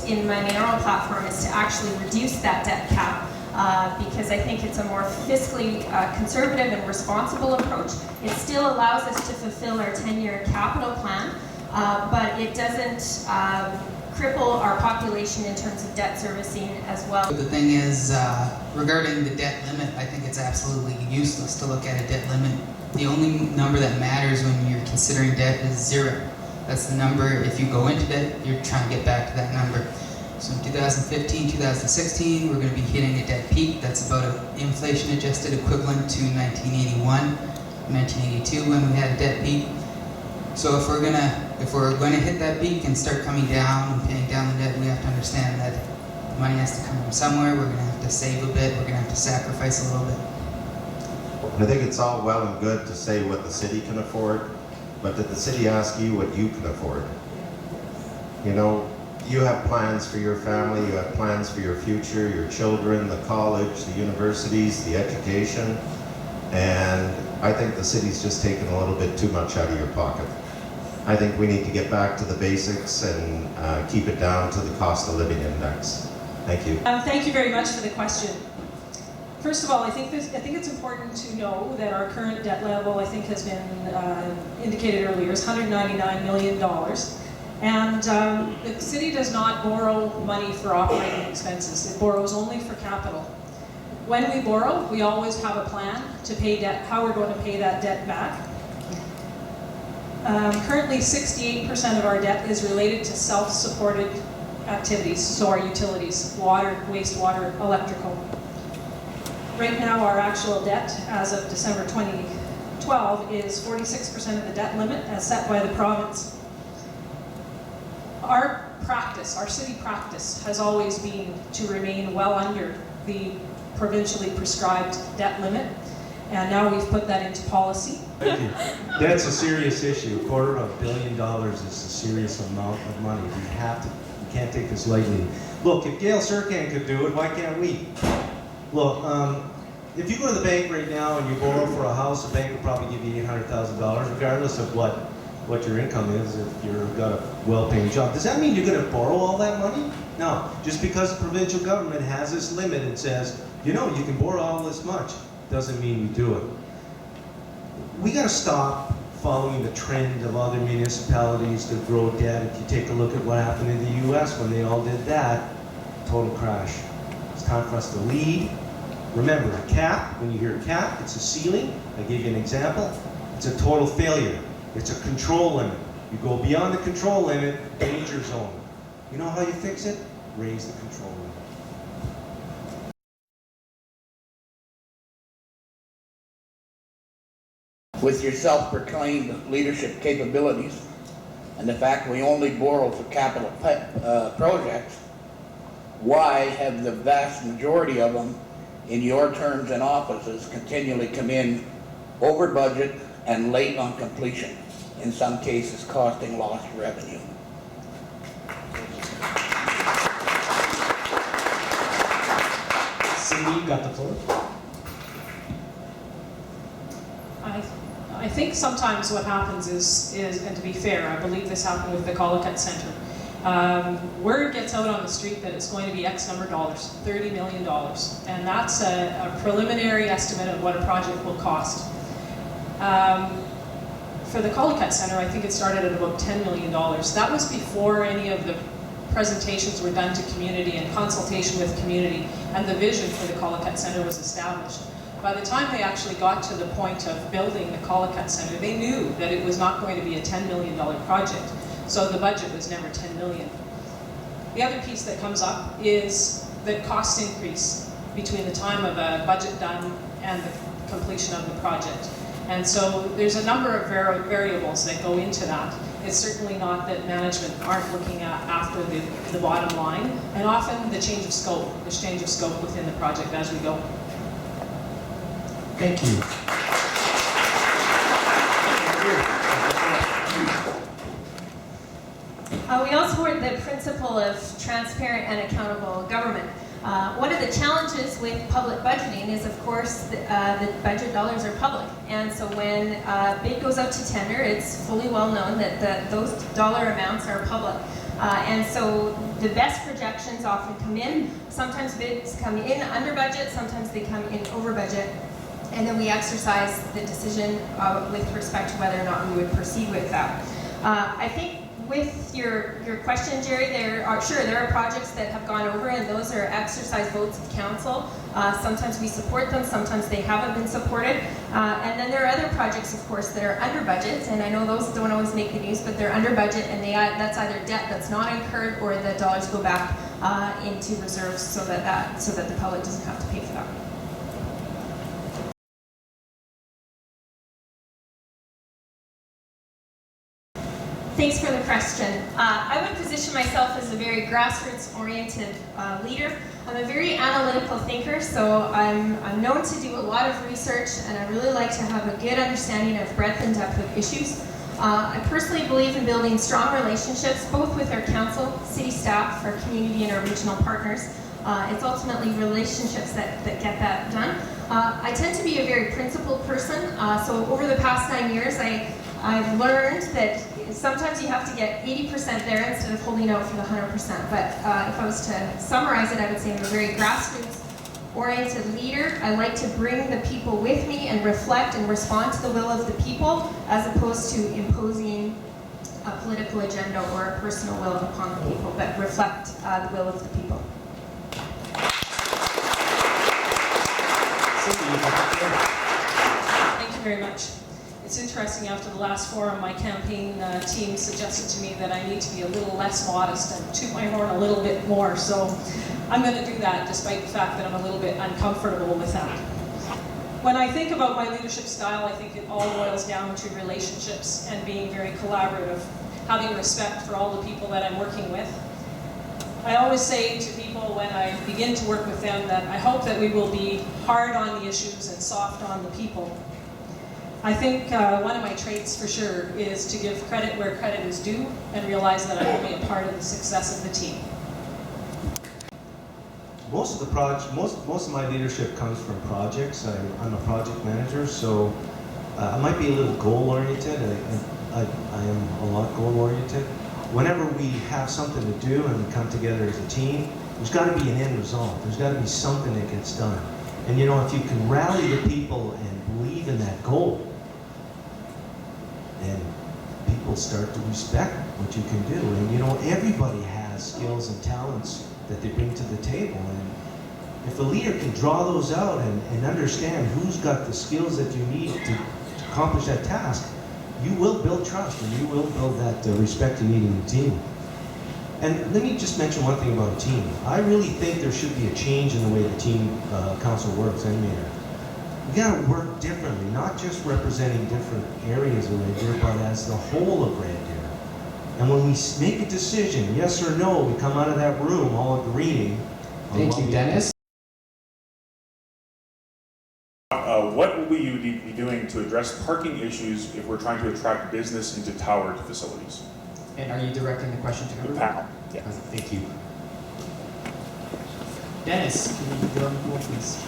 in my mayoral platform is to actually reduce that debt cap. Because I think it's a more fiscally conservative and responsible approach. It still allows us to fulfill our 10-year capital plan, but it doesn't cripple our population in terms of debt servicing as well. The thing is, regarding the debt limit, I think it's absolutely useless to look at a debt limit. The only number that matters when you're considering debt is 0. That's the number, if you go into debt, you're trying to get back to that number. So in 2015, 2016, we're going to be hitting a debt peak that's about an inflation-adjusted equivalent to 1981, 1982 when we had a debt peak. So if we're going to hit that peak and start coming down and paying down the debt, we have to understand that the money has to come from somewhere. We're going to have to save a bit. We're going to have to sacrifice a little bit. I think it's all well and good to say what the city can afford, but did the city ask you what you can afford? You know, you have plans for your family, you have plans for your future, your children, the college, the universities, the education, and I think the city's just taken a little bit too much out of your pocket. I think we need to get back to the basics and keep it down to the cost of living index. Thank you. Thank you very much for the question. First of all, I think it's important to know that our current debt level, I think, has been indicated earlier, is $199 million. And the city does not borrow money for operating expenses. It borrows only for capital. When we borrow, we always have a plan to pay debt, how we're going to pay that debt back. Currently, 68% of our debt is related to self-supported activities, so our utilities, water, wastewater, electrical. Right now, our actual debt as of December 2012 is 46% of the debt limit as set by the province. Our practice, our city practice, has always been to remain well under the provincially prescribed debt limit, and now we've put that into policy. Thank you. That's a serious issue. $250 million is a serious amount of money. We can't take this lightly. Look, if Gail Serkan could do it, why can't we? Look, if you go to the bank right now and you borrow for a house, the bank will probably give you $800,000, regardless of what your income is if you've got a well-paying job. Does that mean you're going to borrow all that money? No. Just because the provincial government has this limit and says, you know, you can borrow all this much, doesn't mean you do it. We got to stop following the trend of other municipalities to grow debt. If you take a look at what happened in the US when they all did that, total crash. It's time for us to lead. Remember, a cap, when you hear a cap, it's a ceiling. I gave you an example. It's a total failure. It's a control limit. You go beyond the control limit, danger zone. You know how you fix it? Raise the control limit. With your self-proclaimed leadership capabilities and the fact we only borrow for capital projects, why have the vast majority of them in your terms in offices continually come in over budget and late on completion, in some cases costing lost revenue? Cindy, you got the floor. I think sometimes what happens is, and to be fair, I believe this happened with the Collicutt Centre. Word gets out on the street that it's going to be X number of dollars, $30 million, and that's a preliminary estimate of what a project will cost. For the Collicutt Centre, I think it started at about $10 million. That was before any of the presentations were done to community and consultation with community, and the vision for the Collicutt Centre was established. By the time they actually got to the point of building the Collicutt Centre, they knew that it was not going to be a $10 million project, so the budget was never $10 million. The other piece that comes up is the cost increase between the time of a budget done and the completion of the project. And so there's a number of variables that go into that. It's certainly not that management aren't looking at after the bottom line, and often the change of scope. There's change of scope within the project as we go. Thank you. We all support the principle of transparent and accountable government. One of the challenges with public budgeting is, of course, the budget dollars are public. And so when a bid goes out to tender, it's fully well known that those dollar amounts are public. And so the best projections often come in. Sometimes bids come in under budget, sometimes they come in over budget. And then we exercise the decision with respect to whether or not we would proceed with that. I think with your question, Jerry, there are projects that have gone over, and those are exercise votes of council. Sometimes we support them, sometimes they haven't been supported. And then there are other projects, of course, that are under budget, and I know those don't always make the news, but they're under budget, and that's either debt that's not incurred or the dollars go back into reserves so that the public doesn't have to pay for that. Thanks for the question. I would position myself as a very grassroots-oriented leader. I'm a very analytical thinker, so I'm known to do a lot of research, and I really like to have a good understanding of breadth and depth of issues. I personally believe in building strong relationships, both with our council, city staff, our community, and our regional partners. It's ultimately relationships that get that done. I tend to be a very principled person, so over the past 9 years, I've learned that sometimes you have to get 80% there instead of holding out for the 100%. But if I was to summarize it, I would say I'm a very grassroots-oriented leader. I like to bring the people with me and reflect and respond to the will of the people, as opposed to imposing a political agenda or a personal will upon the people, but reflect the will of the people. Thank you very much. It's interesting, after the last forum, my campaign team suggested to me that I need to be a little less modest and toot my horn a little bit more. So I'm going to do that, despite the fact that I'm a little bit uncomfortable with that. When I think about my leadership style, I think it all boils down to relationships and being very collaborative, having respect for all the people that I'm working with. I always say to people when I begin to work with them that I hope that we will be hard on the issues and soft on the people. I think one of my traits for sure is to give credit where credit is due and realize that I'm only a part of the success of the team. Most of my leadership comes from projects. I'm a project manager, so I might be a little goal-oriented. I am a lot goal-oriented. Whenever we have something to do and we come together as a team, there's got to be an end result. There's got to be something that gets done. And you know, if you can rally the people and believe in that goal, then people start to respect what you can do. And you know, everybody has skills and talents that they bring to the table. And if a leader can draw those out and understand who's got the skills that you need to accomplish that task, you will build trust and you will build that respect you need in the team. And let me just mention one thing about a team. I really think there should be a change in the way the team council works and mayor. We gotta work differently, not just representing different areas of Red Deer, but as the whole of Red Deer. And when we make a decision, yes or no, we come out of that room all agreeing. Thank you, Dennis. What will we be doing to address parking issues if we're trying to attract business into tower facilities? And are you directing the question to The who? panel. Yeah. Thank you. Dennis, can you go on the floor, please?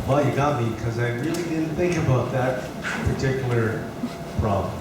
Well, you got me, because I really didn't think about that particular problem.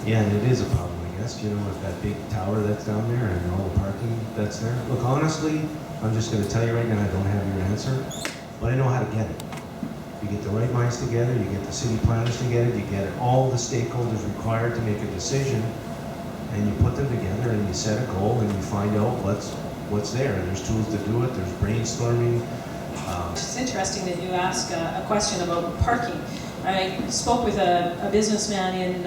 Yeah, and it is a problem, I guess, you know, with that big tower that's down there and all the parking that's there. Look, honestly, I'm just going to tell you right now, I don't have your answer, but I know how to get it. You get the right minds together, you get the city planners together, you get all the stakeholders required to make a decision, and you put them together and you set a goal and you find out what's there. There's tools to do it, there's brainstorming. It's interesting that you ask a question about parking. I spoke with a businessman in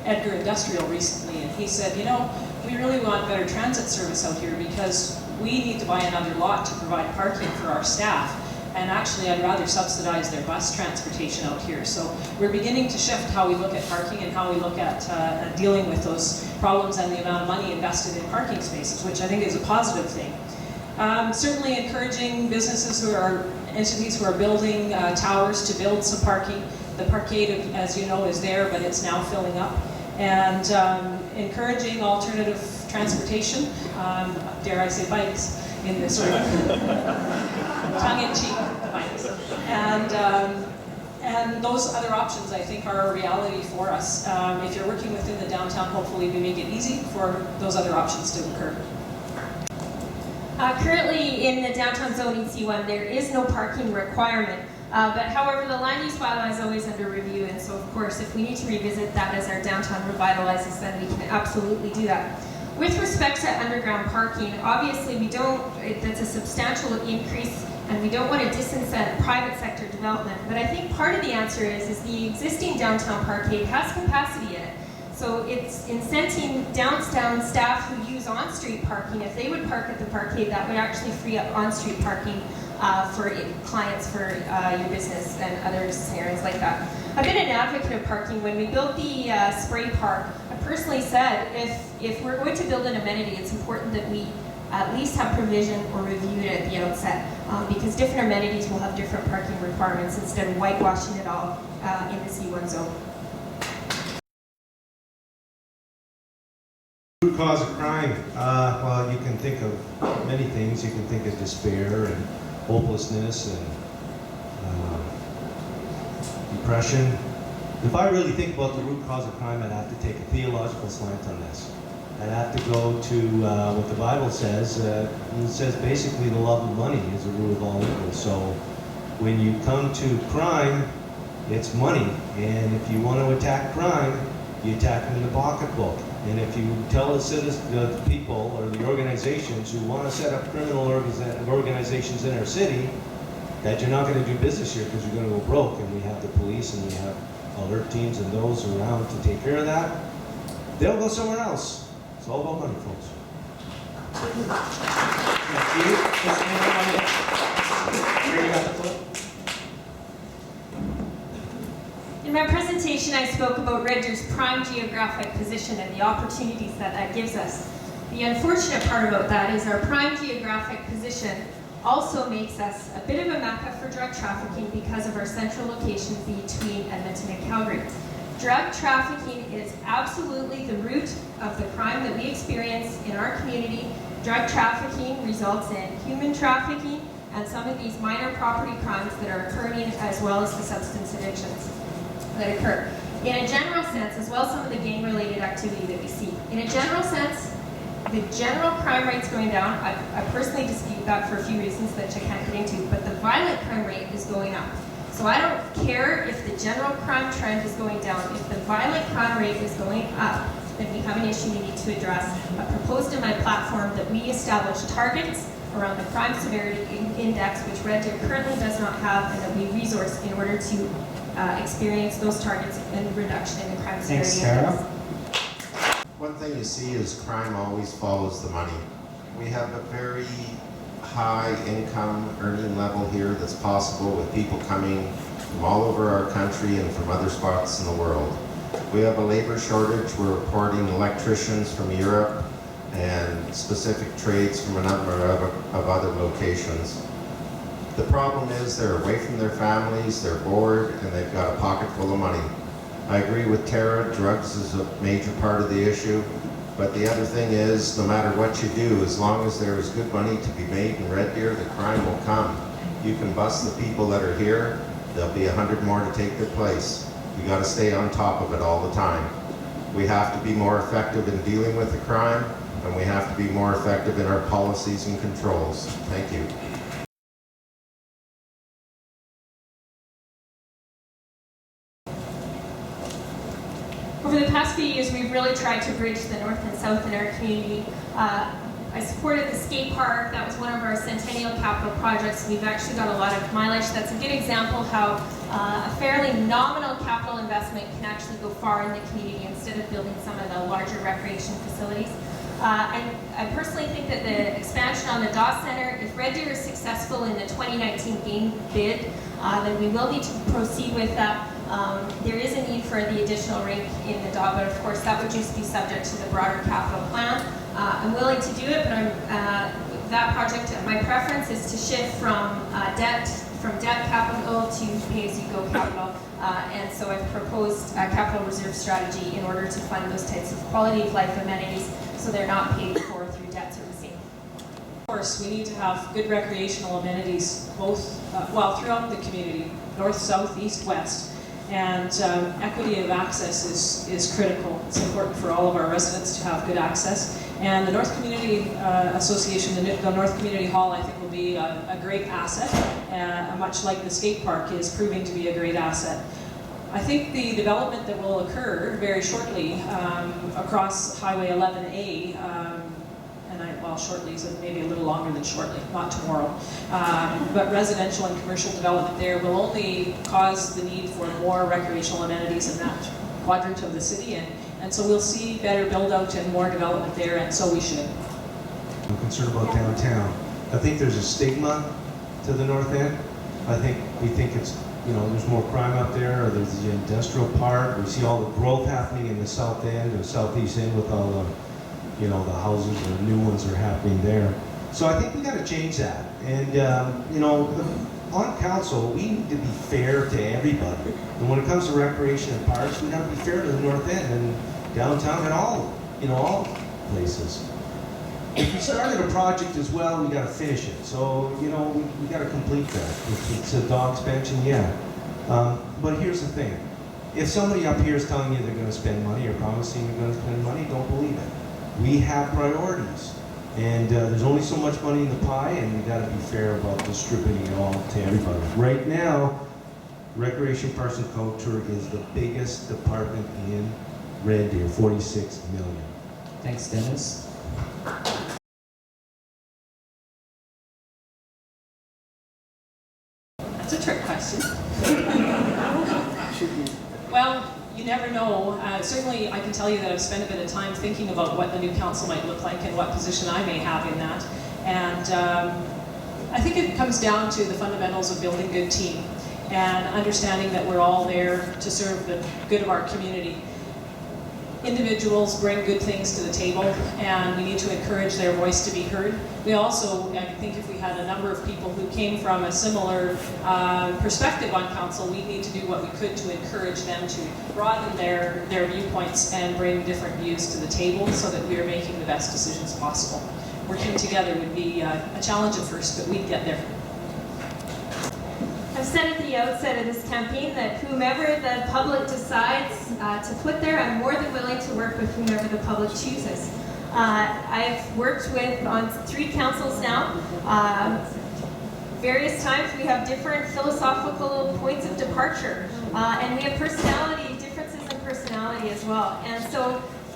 Edgar Industrial recently, and he said, you know, we really want better transit service out here because we need to buy another lot to provide parking for our staff. And actually, I'd rather subsidize their bus transportation out here. So we're beginning to shift how we look at parking and how we look at dealing with those problems and the amount of money invested in parking spaces, which I think is a positive thing. Certainly encouraging businesses entities who are building towers to build some parking. The parkade, as you know, is there, but it's now filling up. And encouraging alternative transportation, dare I say bikes, in this sort of tongue-in-cheek bikes. And And those other options, I think, are a reality for us. If you're working within the downtown, hopefully we make it easy for those other options to occur. Currently in the downtown zoning C1, there is no parking requirement. But however, the land use bylaw is always under review, and so of course, if we need to revisit that as our downtown revitalizes, then we can absolutely do that. With respect to underground parking, obviously that's a substantial increase, and we don't want to disincent private sector development. But I think part of the answer is the existing downtown parkade has capacity in it. So it's incenting downtown staff who use on-street parking. If they would park at the parkade, that would actually free up on-street parking for clients for your business and other scenarios like that. I've been an advocate of parking. When we built the spray park, I personally said if we're going to build an amenity, it's important that we at least have provision or review it at the outset, because different amenities will have different parking requirements instead of whitewashing it all in the C1 zone. Root cause of crime. Well, you can think of many things. You can think of despair and hopelessness and depression. If I really think about the root cause of crime, I'd have to take a theological slant on this. I'd have to go to what the Bible says. It says basically the love of money is the root of all evil. So when you come to crime, it's money. And if you want to attack crime, you attack them in the pocketbook. And if you tell the people or the organizations who want to set up criminal organizations in our city that you're not going to do business here because you're going to go broke, and we have the police and we have alert teams and those around to take care of that, they'll go somewhere else. It's all about money, folks. Thank you. Does anyone want to- Here you got the floor. In my presentation, I spoke about Red Deer's prime geographic position and the opportunities that gives us. The unfortunate part about that is our prime geographic position also makes us a bit of a mecca for drug trafficking because of our central location between Edmonton and Calgary. Drug trafficking is absolutely the root of the crime that we experience in our community. Drug trafficking results in human trafficking and some of these minor property crimes that are occurring, as well as the substance addictions that occur. In a general sense, as well as some of the gang-related activity that we see. In a general sense, the general crime rate's going down. I personally dispute that for a few reasons that I can't get into, but the violent crime rate is going up. So I don't care if the general crime trend is going down. If the violent crime rate is going up, then we have an issue we need to address. I proposed in my platform that we establish targets around the crime severity index, which Red Deer currently does not have, and that we resource in order to experience those targets and reduction in the crime severity Thanks, Sarah. index. One thing you see is crime always follows the money. We have a very high income earning level here that's possible with people coming from all over our country and from other spots in the world. We have a labor shortage. We're reporting electricians from Europe and specific trades from a number of other locations. The problem is they're away from their families, they're bored, and they've got a pocket full of money. I agree with Tara, drugs is a major part of the issue, but the other thing is, no matter what you do, as long as there is good money to be made in Red Deer, the crime will come. You can bust the people that are here, there'll be 100 more to take their place. You gotta stay on top of it all the time. We have to be more effective in dealing with the crime, and we have to be more effective in our policies and controls. Thank you. Over the past few years, we've really tried to bridge the north and south in our community. I supported the skate park. That was one of our Centennial Capital projects. We've actually got a lot of mileage. That's a good example how a fairly nominal capital investment can actually go far in the community instead of building some of the larger recreation facilities. I personally think that the expansion on the Dawes Center, if Red Deer is successful in the 2019 game bid, then we will need to proceed with that. There is a need for the additional rink in the Dawes, but of course that would just be subject to the broader capital plan. I'm willing to do it, but that project, my preference is to shift from debt capital to pay-as-you-go capital. And so I've proposed a capital reserve strategy in order to fund those types of quality of life amenities so they're not paid for through debt servicing. course, we need to have good recreational amenities both, well, throughout the community, north, south, east, west. And equity of access is critical. It's important for all of our residents to have good access. And the North Community Association, the North Community Hall, I think will be a great asset, much like the skate park is proving to be a great asset. I think the development that will occur very shortly across Highway 11A, well, shortly is maybe a little longer than shortly, not tomorrow. But residential and commercial development there will only cause the need for more recreational amenities in that quadrant of the city, and so we'll see better build out and more development there, and so we should. I'm concerned about downtown. I think there's a stigma to the north end. We think it's, there's more crime out there, or there's the industrial park. We see all the growth happening in the south end or southeast end with all the the houses, the new ones are happening there. So I think we got to change that. And, on council, we need to be fair to everybody. And when it comes to recreation and parks, we got to be fair to the north end and downtown and all places. If we started a project as well, we got to finish it. So, we got to complete that. If it's a dog expansion, yeah. But here's the thing. If somebody up here is telling you they're going to spend money or promising you're going to spend money, don't believe it. We have priorities, and there's only so much money in the pie, and we got to be fair about distributing it all to everybody. Right now, Recreation, Parks and Culture is the biggest department in Red Deer, 46 million. Thanks, Dennis. That's a trick question. Well, you never know. Certainly, I can tell you that I've spent a bit of time thinking about what the new council might look like and what position I may have in that. And I think it comes down to the fundamentals of building a good team and understanding that we're all there to serve the good of our community. Individuals bring good things to the table, and we need to encourage their voice to be heard. We also, I think if we had a number of people who came from a similar perspective on council, we need to do what we could to encourage them to broaden their viewpoints and bring different views to the table so that we are making the best decisions possible. Working together would be a challenge at first, but we'd get there. I've said at the outset of this campaign that whomever the public decides to put there, I'm more than willing to work with whomever the public chooses. I've worked on 3 councils now. Various times we have different philosophical points of departure, and we have differences in personality as well. And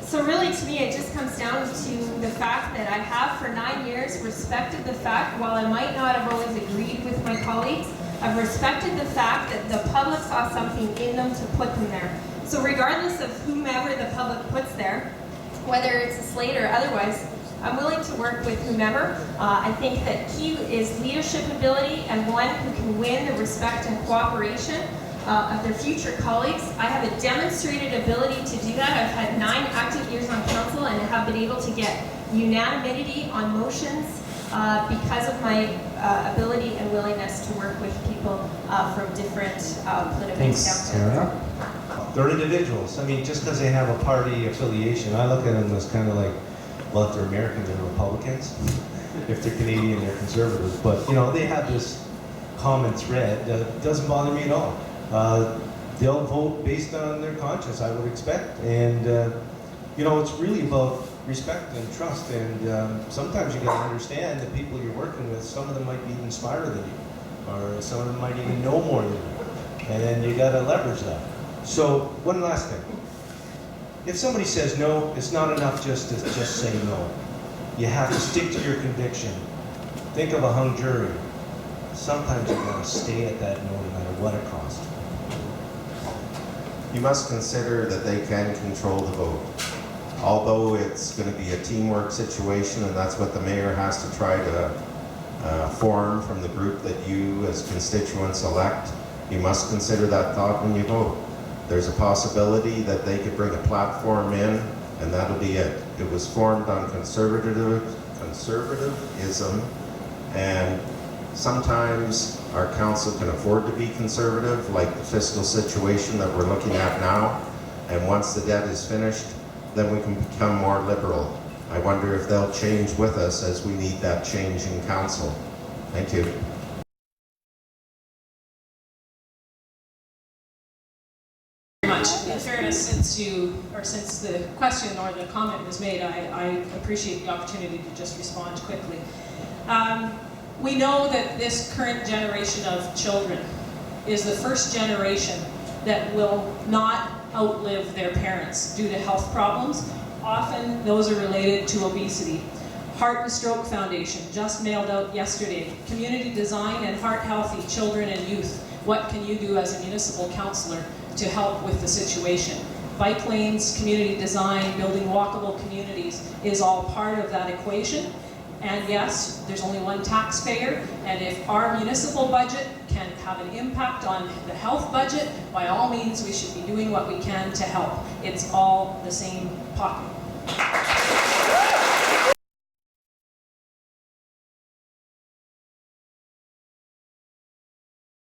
so really to me it just comes down to the fact that I have for 9 years respected the fact, while I might not have always agreed with my colleagues, I've respected the fact that the public saw something in them to put them there. So regardless of whomever the public puts there, whether it's a slate or otherwise, I'm willing to work with whomever. I think that key is leadership ability and one who can win the respect and cooperation of their future colleagues. I have a demonstrated ability to do that. I've had 9 active years on council and have been able to get unanimity on motions because of my ability and willingness to work with people from different political Thanks, standpoints. Sarah. They're individuals. I mean, just because they have a party affiliation, I look at them as kind of like, well, if they're American, they're Republicans. If they're Canadian, they're conservatives. But, they have this common thread that doesn't bother me at all. They'll vote based on their conscience, I would expect. And, it's really about respect and trust. And sometimes you got to understand the people you're working with, some of them might be even smarter than you, or some of them might even know more than you. And you got to leverage that. So, one last thing. If somebody says no, it's not enough just to say no. You have to stick to your conviction. Think of a hung jury. Sometimes you got to stay at that no matter what it costs. You must consider that they can control the vote. Although it's going to be a teamwork situation, and that's what the mayor has to try to form from the group that you as constituents elect, you must consider that thought when you vote. There's a possibility that they could bring a platform in, and that'll be it. It was formed on conservatism, and sometimes our council can afford to be conservative, like the fiscal situation that we're looking at now, and once the debt is finished, then we can become more liberal. I wonder if they'll change with us as we need that change in council. Thank you. Much. In fairness, since the question or the comment was made, I appreciate the opportunity to just respond quickly. We know that this current generation of children is the first generation that will not outlive their parents due to health problems. Often those are related to obesity. Heart and Stroke Foundation just mailed out yesterday, Community Design and Heart Healthy Children and Youth. What can you do as a municipal councillor to help with the situation? Bike lanes, community design, building walkable communities is all part of that equation. And yes, there's only one taxpayer, and if our municipal budget can have an impact on the health budget, by all means we should be doing what we can to help. It's all the same pocket.